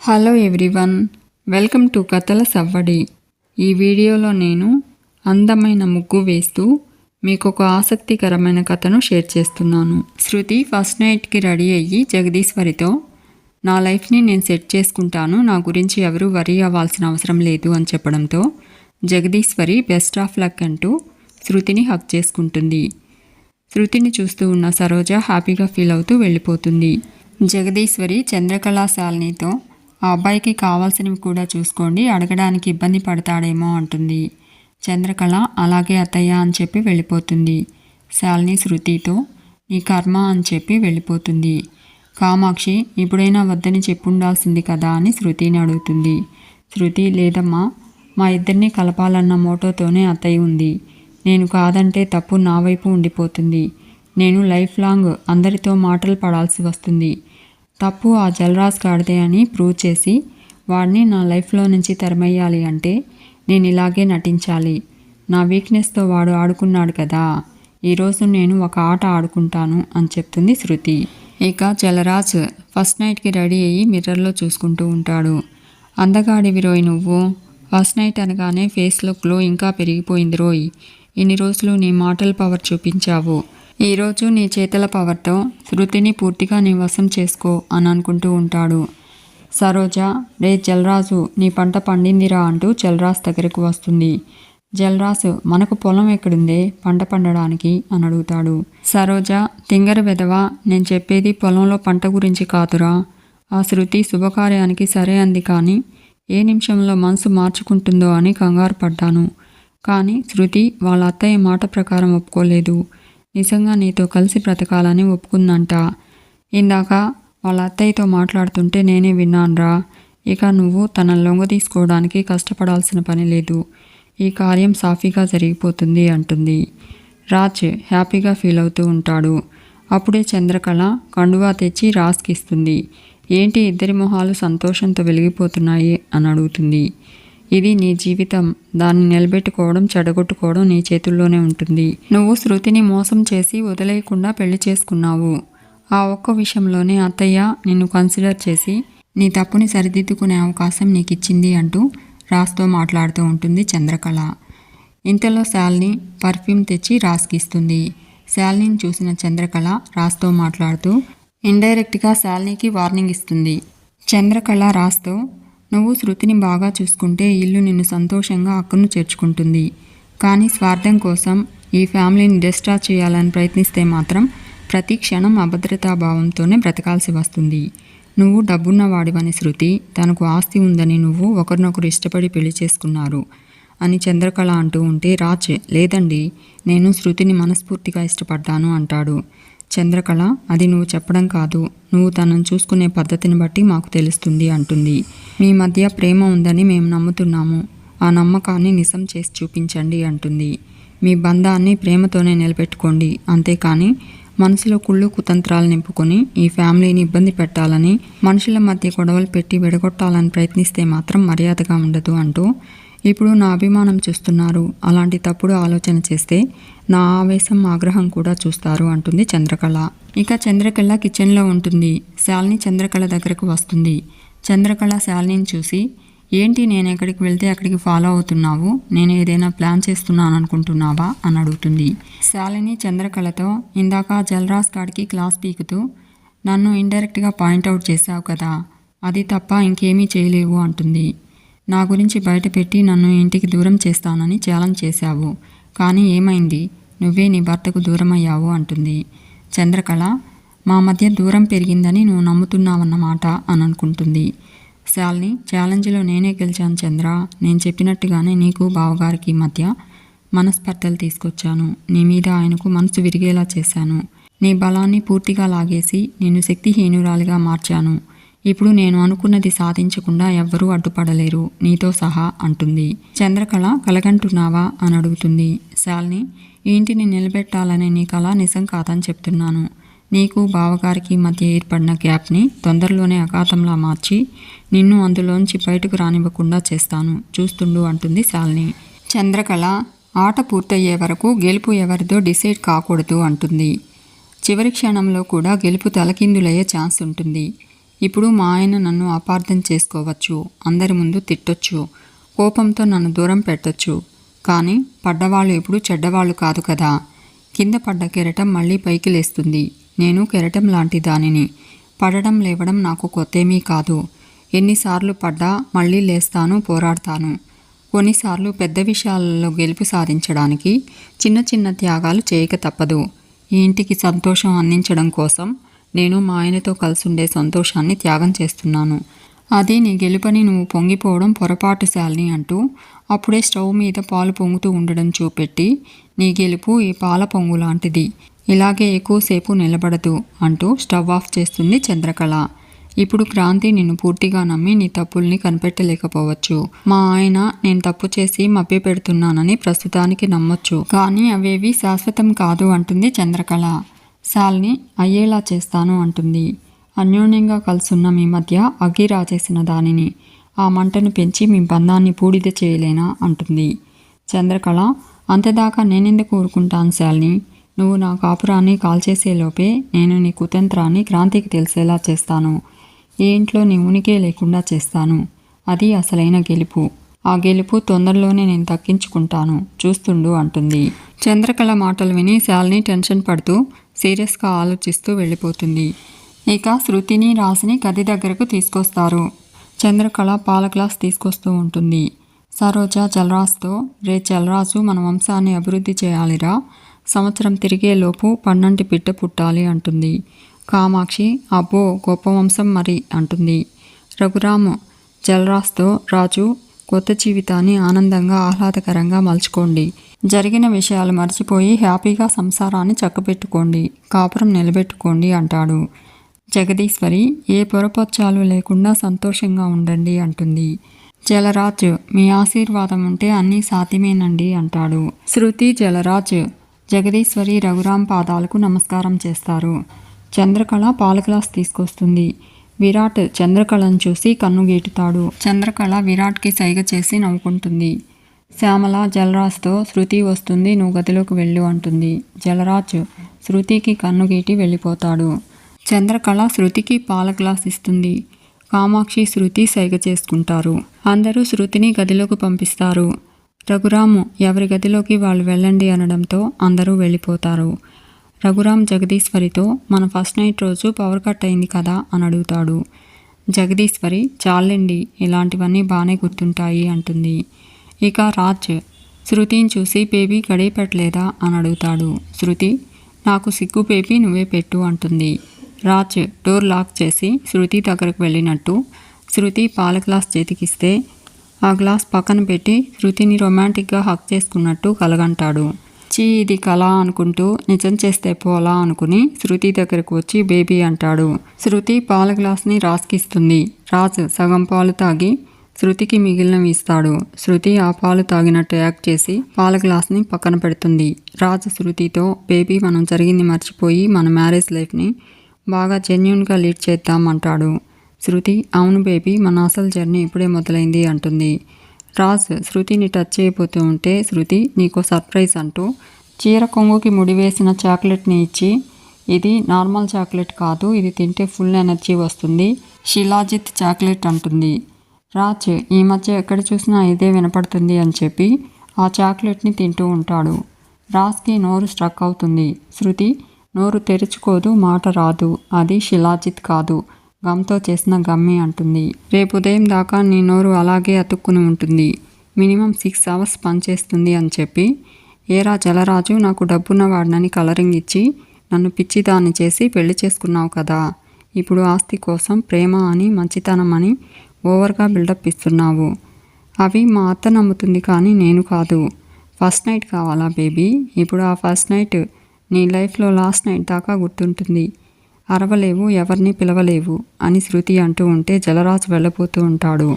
Hello everyone, welcome to కథల సవ్వడి. ఈ వీడియోలో నేను అందమైన ముగ్గు వేస్తూ మీకు ఒక ఆసక్తికరమైన కథను షేర్ చేస్తున్నాను. శృతి ఫస్ట్ నైట్కి రెడీ అయ్యి జగదీశ్వరితో నా లైఫ్ని నేను సెట్ చేసుకుంటాను, నా గురించి ఎవరూ వరీ అవ్వాల్సిన అవసరం లేదు అని చెప్పడంతో జగదీశ్వరి బెస్ట్ ఆఫ్ లక్ అంటూ శృతిని హక్ చేసుకుంటుంది. శృతిని చూస్తూ ఉన్న సరోజ హ్యాపీగా ఫీల్ అవుతూ వెళ్ళిపోతుంది. జగదీశ్వరి చంద్రకళా శాలినితో ఆ అబ్బాయికి కావాల్సినవి కూడా చూసుకోండి, అడగడానికి ఇబ్బంది పడతాడేమో అంటుంది. చంద్రకళ అలాగే అత్తయ్య అని చెప్పి వెళ్ళిపోతుంది. శాలిని శృతితో నీ కర్మ అని చెప్పి వెళ్ళిపోతుంది. కామాక్షి ఇప్పుడైనా వద్దని చెప్పుండాల్సింది కదా అని శృతిని అడుగుతుంది. శృతి లేదమ్మా, మా ఇద్దరిని కలపాలన్న మోటోతోనే అత్తయ్య ఉంది. నేను కాదంటే తప్పు నా వైపు ఉండిపోతుంది. నేను లైఫ్ లాంగ్ అందరితో మాటలు పడాల్సి వస్తుంది. తప్పు ఆ జలరాజ్ గాడిదే అని ప్రూవ్ చేసి వాడిని నా లైఫ్లో నుంచి తరిమేయాలి అంటే నేను ఇలాగే నటించాలి. నా వీక్నెస్తో వాడు ఆడుకున్నాడు కదా, ఈరోజు నేను ఒక ఆట ఆడుకుంటాను అని చెప్తుంది శృతి. ఇక జలరాజ్ ఫస్ట్ నైట్కి రెడీ అయ్యి మిర్రర్లో చూసుకుంటూ ఉంటాడు. అందగాడివి రోయ్ నువ్వు, ఫస్ట్ నైట్ అనగానే ఫేస్లో గ్లో ఇంకా పెరిగిపోయింది రోయ్. ఇన్ని రోజులు నీ మాటల పవర్ చూపించావు, ఈరోజు నీ చేతల పవర్తో శృతిని పూర్తిగా నీ వశం చేసుకో అని అనుకుంటూ ఉంటాడు. సరోజ రే జలరాజు నీ పంట పండిందిరా అంటూ జలరాజ్ దగ్గరకు వస్తుంది. జలరాజు మనకు పొలం ఎక్కడుందే పంట పండడానికి అని అడుగుతాడు. సరోజ తింగర వెదవా, నేను చెప్పేది పొలంలో పంట గురించి కాదురా. ఆ శృతి శుభకార్యానికి సరే అంది, కానీ ఏ నిమిషంలో మనసు మార్చుకుంటుందో అని కంగారు పడ్డాను. కానీ శృతి వాళ్ళ అత్తయ్య మాట ప్రకారం ఒప్పుకోలేదు, నిజంగా నీతో కలిసి బ్రతకాలని ఒప్పుకుందంట. ఇందాక వాళ్ళ అత్తయ్యతో మాట్లాడుతుంటే నేనే విన్నానురా. ఇక నువ్వు తన లొంగ తీసుకోవడానికి కష్టపడాల్సిన పని లేదు, ఈ కార్యం సాఫీగా జరిగిపోతుంది అంటుంది. రాజ్ హ్యాపీగా ఫీల్ అవుతూ ఉంటాడు. అప్పుడే చంద్రకళ కండువా తెచ్చి రాజ్కి ఇస్తుంది. ఏంటి ఇద్దరి మొహాలు సంతోషంతో వెలిగిపోతున్నాయి అని అడుగుతుంది. ఇది నీ జీవితం, దాన్ని నిలబెట్టుకోవడం చెడగొట్టుకోవడం నీ చేతుల్లోనే ఉంటుంది. నువ్వు శృతిని మోసం చేసి వదిలేయకుండా పెళ్లి చేసుకున్నావు. ఆ ఒక్క విషయంలోనే అత్తయ్య నిన్ను కన్సిడర్ చేసి నీ తప్పుని సరిదిద్దుకునే అవకాశం నీకు ఇచ్చింది అంటూ రాజ్తో మాట్లాడుతూ ఉంటుంది చంద్రకళ. ఇంతలో శాలిని పర్ఫ్యూమ్ తెచ్చి రాజ్కి ఇస్తుంది. శాలినిని చూసిన చంద్రకళ రాజ్తో మాట్లాడుతూ ఇండైరెక్ట్గా శాలినికి వార్నింగ్ ఇస్తుంది. చంద్రకళ రాజ్తో నువ్వు శృతిని బాగా చూసుకుంటే ఇల్లు నిన్ను సంతోషంగా అక్కను చేర్చుకుంటుంది, కానీ స్వార్థం కోసం ఈ ఫ్యామిలీని డిస్ట్రాయ్ చేయాలని ప్రయత్నిస్తే మాత్రం ప్రతి క్షణం అభద్రతాభావంతోనే బ్రతకాల్సి వస్తుంది. నువ్వు డబ్బున్నవాడివని శృతి, తనకు ఆస్తి ఉందని నువ్వు ఒకరినొకరు ఇష్టపడి పెళ్లి చేసుకున్నారు అని చంద్రకళ అంటూ ఉంటే రాజ్ లేదండి, నేను శృతిని మనస్ఫూర్తిగా ఇష్టపడ్డాను అంటాడు. చంద్రకళ అది నువ్వు చెప్పడం కాదు, నువ్వు తనను చూసుకునే పద్ధతిని బట్టి మాకు తెలుస్తుంది అంటుంది. మీ మధ్య ప్రేమ ఉందని మేము నమ్ముతున్నాము, ఆ నమ్మకాన్ని నిజం చేసి చూపించండి అంటుంది. మీ బంధాన్ని ప్రేమతోనే నిలబెట్టుకోండి, అంతేకాని మనసులో కుళ్ళు కుతంత్రాలు నింపుకొని ఈ ఫ్యామిలీని ఇబ్బంది పెట్టాలని, మనుషుల మధ్య గొడవలు పెట్టి విడగొట్టాలని ప్రయత్నిస్తే మాత్రం మర్యాదగా ఉండదు అంటూ ఇప్పుడు నా అభిమానం చూస్తున్నారు, అలాంటి తప్పుడు ఆలోచన చేస్తే నా ఆవేశం ఆగ్రహం కూడా చూస్తారు అంటుంది చంద్రకళ. ఇక చంద్రకళ కిచెన్లో ఉంటుంది. శాలిని చంద్రకళ దగ్గరకు వస్తుంది. చంద్రకళ శాలినిని చూసి ఏంటి నేను ఎక్కడికి వెళ్తే అక్కడికి ఫాలో అవుతున్నావు, నేను ఏదైనా ప్లాన్ చేస్తున్నాను అనుకుంటున్నావా అని అడుగుతుంది. శాలిని చంద్రకళతో ఇందాక జలరాజ్ గాడికి క్లాస్ పీకుతూ నన్ను ఇండైరెక్ట్గా పాయింట్అవుట్ చేశావు కదా, అది తప్ప ఇంకేమీ చేయలేవు అంటుంది. నా గురించి బయటపెట్టి నన్ను ఇంటికి దూరం చేస్తానని ఛాలెంజ్ చేశావు, కానీ ఏమైంది, నువ్వే నీ భర్తకు దూరం అయ్యావు అంటుంది. చంద్రకళ మా మధ్య దూరం పెరిగిందని నువ్వు నమ్ముతున్నావన్నమాట అని అనుకుంటుంది. శాలిని ఛాలెంజ్లో నేనే గెలిచాను చంద్ర, నేను చెప్పినట్టుగానే నీకు బావగారికి మధ్య మనస్పర్ధలు తీసుకొచ్చాను, నీ మీద ఆయనకు మనసు విరిగేలా చేశాను, నీ బలాన్ని పూర్తిగా లాగేసి నిన్ను శక్తిహీనురాలిగా మార్చాను. ఇప్పుడు నేను అనుకున్నది సాధించకుండా ఎవ్వరూ అడ్డుపడలేరు, నీతో సహా అంటుంది. చంద్రకళ కలగంటున్నావా అని అడుగుతుంది. శాలిని ఈ ఇంటిని నిలబెట్టాలనే నీ కళ నిజం కాదని చెప్తున్నాను. నీకు బావగారికి మధ్య ఏర్పడిన గ్యాప్ని తొందరలోనే అఘాతంలా మార్చి నిన్ను అందులోంచి బయటకు రానివ్వకుండా చేస్తాను, చూస్తుండు అంటుంది శాలిని. చంద్రకళ ఆట పూర్తయ్యే వరకు గెలుపు ఎవరిదో డిసైడ్ కాకూడదు అంటుంది. చివరి క్షణంలో కూడా గెలుపు తలకిందులయ్యే ఛాన్స్ ఉంటుంది. ఇప్పుడు మా ఆయన నన్ను అపార్థం చేసుకోవచ్చు, అందరి ముందు తిట్టొచ్చు, కోపంతో నన్ను దూరం పెట్టొచ్చు. కానీ పడ్డవాళ్ళు ఎప్పుడు చెడ్డవాళ్ళు కాదు కదా. కింద పడ్డ కెరటం మళ్ళీ పైకి లేస్తుంది. నేను కెరటం లాంటి దానిని. పడడం లేవడం నాకు కొత్తేమీ కాదు. ఎన్నిసార్లు పడ్డా మళ్ళీ లేస్తాను, పోరాడతాను. కొన్నిసార్లు పెద్ద విషయాలలో గెలుపు సాధించడానికి చిన్న చిన్న త్యాగాలు చేయక తప్పదు. ఈ ఇంటికి సంతోషం అందించడం కోసం నేను మా ఆయనతో కలిసుండే సంతోషాన్ని త్యాగం చేస్తున్నాను. అది నీ గెలుపని నువ్వు పొంగిపోవడం పొరపాటు శాలిని అంటూ అప్పుడే స్టవ్ మీద పాలు పొంగుతూ ఉండడం చూపెట్టి, నీ గెలుపు ఈ పాల పొంగు లాంటిది, ఇలాగే ఎక్కువసేపు నిలబడదు అంటూ స్టవ్ ఆఫ్ చేస్తుంది చంద్రకళ. ఇప్పుడు క్రాంతి నిన్ను పూర్తిగా నమ్మి నీ తప్పుల్ని కనిపెట్టలేకపోవచ్చు. మా ఆయన నేను తప్పు చేసి మభ్య పెడుతున్నానని ప్రస్తుతానికి నమ్మొచ్చు, కానీ అవేవి శాశ్వతం కాదు అంటుంది చంద్రకళ. శాలిని అయ్యేలా చేస్తాను అంటుంది. అన్యోన్యంగా కలుసున్న మీ మధ్య అగ్గి రాజేసిన దానిని, ఆ మంటను పెంచి మీ బంధాన్ని బూడిద చేయలేనా అంటుంది. చంద్రకళ అంతదాకా నేనెందుకు ఊరుకుంటాను శాలిని? నువ్వు నా కాపురాన్ని కాల్చేసేలోపే నేను నీ కుతంత్రాన్ని క్రాంతికి తెలిసేలా చేస్తాను. ఈ ఇంట్లో నీ ఉనికే లేకుండా చేస్తాను. అది అసలైన గెలుపు. ఆ గెలుపు తొందరలోనే నేను దక్కించుకుంటాను, చూస్తుండు అంటుంది. చంద్రకళ మాటలు విని శాలిని టెన్షన్ పడుతూ సీరియస్గా ఆలోచిస్తూ వెళ్ళిపోతుంది. ఇక శృతిని రాసిని గది దగ్గరకు తీసుకొస్తారు. చంద్రకళ పాల గ్లాస్ తీసుకొస్తూ ఉంటుంది. సరోజ జలరాజుతో, రే జలరాజు, మన వంశాన్ని అభివృద్ధి చేయాలిరా, సంవత్సరం తిరిగేలోపు పన్నంటి బిడ్డ పుట్టాలి అంటుంది. కామాక్షి అబ్బో గొప్ప వంశం మరి అంటుంది. రఘురాము జలరాజుతో, రాజు, కొత్త జీవితాన్ని ఆనందంగా ఆహ్లాదకరంగా మలుచుకోండి, జరిగిన విషయాలు మర్చిపోయి హ్యాపీగా సంసారాన్ని చక్కబెట్టుకోండి, కాపురం నిలబెట్టుకోండి అంటాడు. జగదీశ్వరి ఏ పొరపచ్చాలు లేకుండా సంతోషంగా ఉండండి అంటుంది. జలరాజ్ మీ ఆశీర్వాదం ఉంటే అన్నీ సాధ్యమేనండి అంటాడు. శృతి జలరాజ్ జగదీశ్వరి రఘురాం పాదాలకు నమస్కారం చేస్తారు. చంద్రకళ పాల గ్లాస్ తీసుకొస్తుంది. విరాట్ చంద్రకళను చూసి కన్ను గీటుతాడు. చంద్రకళ విరాట్కి సైగ చేసి నవ్వుకుంటుంది. శ్యామల జలరాజ్తో, శృతి వస్తుంది, నువ్వు గదిలోకి వెళ్ళు అంటుంది. జలరాజ్ శృతికి కన్ను గీటి వెళ్ళిపోతాడు. చంద్రకళ శృతికి పాల గ్లాస్ ఇస్తుంది. కామాక్షి శృతి సైగ చేసుకుంటారు. అందరూ శృతిని గదిలోకి పంపిస్తారు. రఘురాము ఎవరి గదిలోకి వాళ్ళు వెళ్ళండి అనడంతో అందరూ వెళ్ళిపోతారు. రఘురామ్ జగదీశ్వరితో, మన ఫస్ట్ నైట్ రోజు పవర్ కట్ అయింది కదా అని అడుగుతాడు. జగదీశ్వరి చాలండి, ఇలాంటివన్నీ బాగానే గుర్తుంటాయి అంటుంది. ఇక రాజ్ శృతిని చూసి, బేబీ గడియ పెట్టలేదా అని అడుగుతాడు. శృతి నాకు సిగ్గు బేబీ, నువ్వే పెట్టు అంటుంది. రాజ్ డోర్ లాక్ చేసి శృతి దగ్గరకు వెళ్ళినట్టు శృతి పాల గ్లాస్ చేతికిస్తే ఆ గ్లాస్ పక్కన పెట్టి శృతిని రొమాంటిక్గా హక్ చేసుకున్నట్టు కలగంటాడు. చీ ఇది కళ అనుకుంటూ నిజం చేస్తే పోలా అనుకుని శృతి దగ్గరకు వచ్చి బేబీ అంటాడు. శృతి పాల గ్లాస్ని రాజ్కిస్తుంది. రాజ్ సగం పాలు తాగి శృతికి మిగిలినవి ఇస్తాడు. శృతి ఆ పాలు తాగినట్టు యాక్ట్ చేసి పాల గ్లాస్ని పక్కన పెడుతుంది. రాజ్ శృతితో, బేబీ మనం జరిగింది మర్చిపోయి మన మ్యారేజ్ లైఫ్ని బాగా జెన్యూన్గా లీడ్ చేద్దాం అంటాడు. శృతి అవును బేబీ, మన అసలు జర్నీ ఇప్పుడే మొదలైంది అంటుంది. రాజ్ శృతిని టచ్ చేయబోతూ ఉంటే శృతి నీకో సర్ప్రైజ్ అంటూ చీర కొంగుకి ముడివేసిన చాక్లెట్ని ఇచ్చి, ఇది నార్మల్ చాక్లెట్ కాదు, ఇది తింటే ఫుల్ ఎనర్జీ వస్తుంది, శిలాజిత్ చాక్లెట్ అంటుంది. రాజ్ ఈ మధ్య ఎక్కడ చూసినా ఇదే వినపడుతుంది అని చెప్పి ఆ చాక్లెట్ని తింటూ ఉంటాడు. రాజ్కి నోరు స్ట్రక్ అవుతుంది. శృతి నోరు తెరుచుకోదు, మాట రాదు, అది శిలాజిత్ కాదు, గమ్తో చేసిన గమ్మి అంటుంది. రేపు ఉదయం దాకా నీ నోరు అలాగే అతుక్కుని ఉంటుంది, మినిమం 6 hours పనిచేస్తుంది అని చెప్పి, ఏరా జలరాజు, నాకు డబ్బున్న వాడినని కలరింగ్ ఇచ్చి నన్ను పిచ్చిదాన్ని చేసి పెళ్లి చేసుకున్నావు కదా, ఇప్పుడు ఆస్తి కోసం ప్రేమ అని మంచితనం అని ఓవర్గా బిల్డప్ ఇస్తున్నావు. అవి మా అత్త నమ్ముతుంది కానీ నేను కాదు. ఫస్ట్ నైట్ కావాలా బేబీ? ఇప్పుడు ఆ ఫస్ట్ నైట్ నీ లైఫ్లో లాస్ట్ నైట్ దాకా గుర్తుంటుంది. అరవలేవు, ఎవరిని పిలవలేవు అని శృతి అంటూ ఉంటే జలరాజు వెళ్ళబోతూ ఉంటాడు.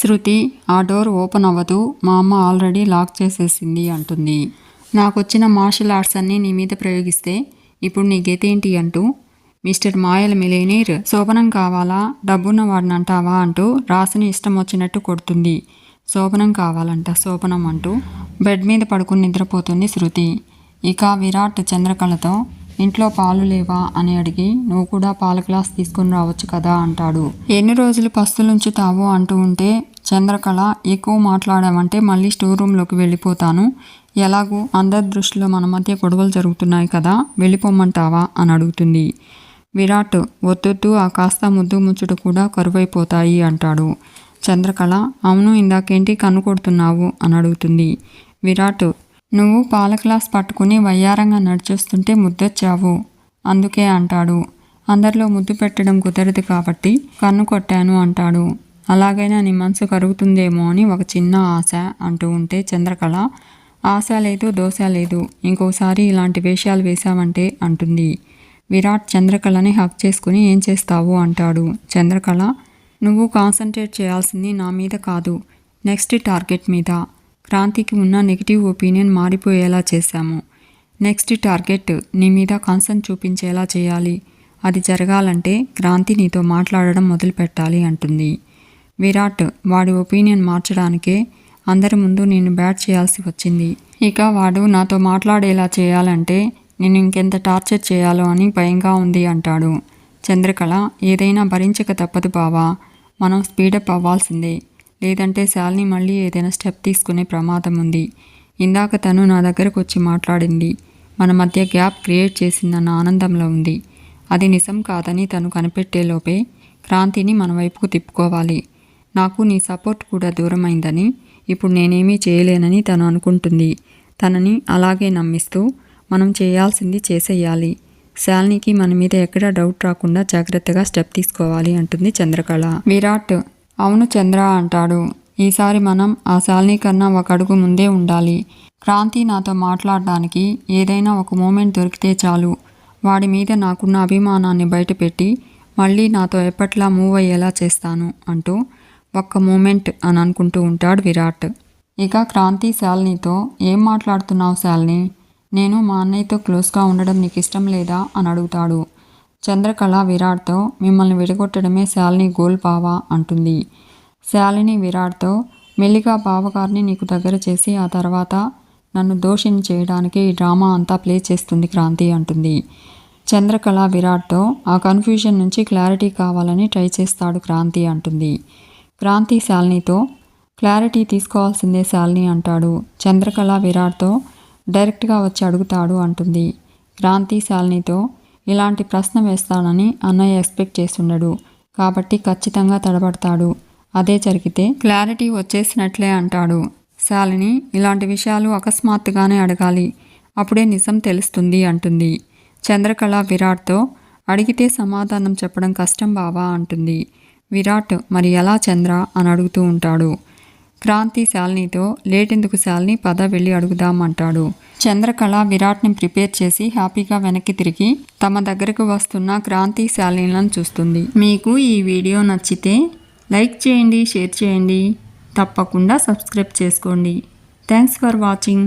శృతి ఆ డోర్ ఓపెన్ అవ్వదు, మా అమ్మ ఆల్రెడీ లాక్ చేసేసింది అంటుంది. నాకొచ్చిన మార్షల్ ఆర్ట్స్ అన్నీ నీ మీద ప్రయోగిస్తే ఇప్పుడు నీ గతేంటి అంటూ మిస్టర్ మాయల మిలేనీర్ శోభనం కావాలా, డబ్బున్న వాడిని అంటావా అంటూ రాసిని ఇష్టం వచ్చినట్టు కొడుతుంది. శోభనం కావాలంట, శోభనం అంటూ బెడ్ మీద పడుకుని నిద్రపోతుంది శృతి. ఇక విరాట్ చంద్రకళతో, ఇంట్లో పాలు లేవా అని అడిగి నువ్వు కూడా పాల గ్లాస్ తీసుకుని రావచ్చు కదా అంటాడు. ఎన్ని రోజులు పస్తులుంచుతావు అంటూ ఉంటే చంద్రకళ ఎక్కువ మాట్లాడామంటే మళ్ళీ స్టోర్ రూమ్లోకి వెళ్ళిపోతాను, ఎలాగూ అందరి దృష్టిలో మన మధ్య గొడవలు జరుగుతున్నాయి కదా, వెళ్ళిపోమంటావా అని అడుగుతుంది. విరాట్ వద్దొద్దు, ఆ కాస్త ముద్దు ముచ్చుడు కూడా కరువైపోతాయి అంటాడు. చంద్రకళ అవును ఇందాకేంటి కన్ను కొడుతున్నావు అని అడుగుతుంది. విరాట్ నువ్వు పాల గ్లాస్ పట్టుకుని వయ్యారంగా నడిచొస్తుంటే ముద్దొచ్చావు అందుకే అంటాడు. అందరిలో ముద్దు పెట్టడం కుదరదు కాబట్టి కన్ను కొట్టాను అంటాడు. అలాగైనా నీ మనసు కరుగుతుందేమో అని ఒక చిన్న ఆశ అంటూ ఉంటే చంద్రకళ ఆశ లేదు దోశ లేదు, ఇంకోసారి ఇలాంటి వేషాలు వేశావంటే అంటుంది. విరాట్ చంద్రకళని హక్ చేసుకుని ఏం చేస్తావు అంటాడు. చంద్రకళ నువ్వు కాన్సన్ట్రేట్ చేయాల్సింది నా మీద కాదు, నెక్స్ట్ టార్గెట్ మీద. క్రాంతికి ఉన్న నెగిటివ్ ఒపీనియన్ మారిపోయేలా చేశాము. నెక్స్ట్ టార్గెట్ నీ మీద కన్సర్న్ చూపించేలా చేయాలి. అది జరగాలంటే క్రాంతి నీతో మాట్లాడడం మొదలుపెట్టాలి అంటుంది. విరాట్ వాడి ఒపీనియన్ మార్చడానికే అందరి ముందు నేను బ్యాట్ చేయాల్సి వచ్చింది. ఇక వాడు నాతో మాట్లాడేలా చేయాలంటే నేను ఇంకెంత టార్చర్ చేయాలో అని భయంగా ఉంది అంటాడు. చంద్రకళ ఏదైనా భరించక తప్పదు బావా, మనం స్పీడప్ అవ్వాల్సిందే, లేదంటే శాలిని మళ్ళీ ఏదైనా స్టెప్ తీసుకునే ప్రమాదం ఉంది. ఇందాక తను నా దగ్గరకు వచ్చి మాట్లాడింది, మన మధ్య గ్యాప్ క్రియేట్ చేసిందన్న ఆనందంలో ఉంది. అది నిజం కాదని తను కనిపెట్టేలోపే క్రాంతిని మన వైపుకు తిప్పుకోవాలి. నాకు నీ సపోర్ట్ కూడా దూరమైందని, ఇప్పుడు నేనేమీ చేయలేనని తను అనుకుంటుంది. తనని అలాగే నమ్మిస్తూ మనం చేయాల్సింది చేసేయాలి. శాలినికి మన మీద ఎక్కడా డౌట్ రాకుండా జాగ్రత్తగా స్టెప్ తీసుకోవాలి అంటుంది చంద్రకళ. విరాట్ అవును చంద్ర అంటాడు. ఈసారి మనం ఆ శాలిని కన్నా ఒక అడుగు ముందే ఉండాలి. క్రాంతి నాతో మాట్లాడడానికి ఏదైనా ఒక మూమెంట్ దొరికితే చాలు, వాడి మీద నాకున్న అభిమానాన్ని బయటపెట్టి మళ్ళీ నాతో ఎప్పట్లా మూవ్ అయ్యేలా చేస్తాను అంటూ ఒక్క మూమెంట్ అని అనుకుంటూ ఉంటాడు విరాట్. ఇక క్రాంతి శాలినితో ఏం మాట్లాడుతున్నావు శాలిని, నేను మా అన్నయ్యతో క్లోజ్గా ఉండడం నీకు ఇష్టం లేదా అని అడుగుతాడు. చంద్రకళ విరాట్తో మిమ్మల్ని విడగొట్టడమే శాలిని గోల్ బావా అంటుంది. శాలిని విరాట్తో మెల్లిగా బావగారిని నీకు దగ్గర చేసి ఆ తర్వాత నన్ను దోషిని చేయడానికి ఈ డ్రామా అంతా ప్లే చేస్తుంది క్రాంతి అంటుంది. చంద్రకళ విరాట్తో ఆ కన్ఫ్యూజన్ నుంచి క్లారిటీ కావాలని ట్రై చేస్తాడు క్రాంతి అంటుంది. క్రాంతి శాలినితో క్లారిటీ తీసుకోవాల్సిందే శాలిని అంటాడు. చంద్రకళ విరాట్తో డైరెక్ట్గా వచ్చి అడుగుతాడు అంటుంది. క్రాంతి శాలినితో ఇలాంటి ప్రశ్న వేస్తానని అన్నయ్య ఎక్స్పెక్ట్ చేస్తుండడు కాబట్టి ఖచ్చితంగా తడబడతాడు. అదే జరిగితే క్లారిటీ వచ్చేసినట్లే అంటాడు. శాలిని ఇలాంటి విషయాలు అకస్మాత్తుగానే అడగాలి, అప్పుడే నిజం తెలుస్తుంది అంటుంది. చంద్రకళ విరాట్తో అడిగితే సమాధానం చెప్పడం కష్టం బావా అంటుంది. విరాట్ మరి ఎలా చంద్ర అని అడుగుతూ ఉంటాడు. క్రాంతి శాలినితో లేటెందుకు శాలిని, పద వెళ్ళి అడుగుదాం అంటాడు. చంద్రకళ విరాట్ని ప్రిపేర్ చేసి హ్యాపీగా వెనక్కి తిరిగి తమ దగ్గరకు వస్తున్న క్రాంతి శాలినిలను చూస్తుంది. మీకు ఈ వీడియో నచ్చితే లైక్ చేయండి, షేర్ చేయండి, తప్పకుండా సబ్స్క్రైబ్ చేసుకోండి. Thanks for watching.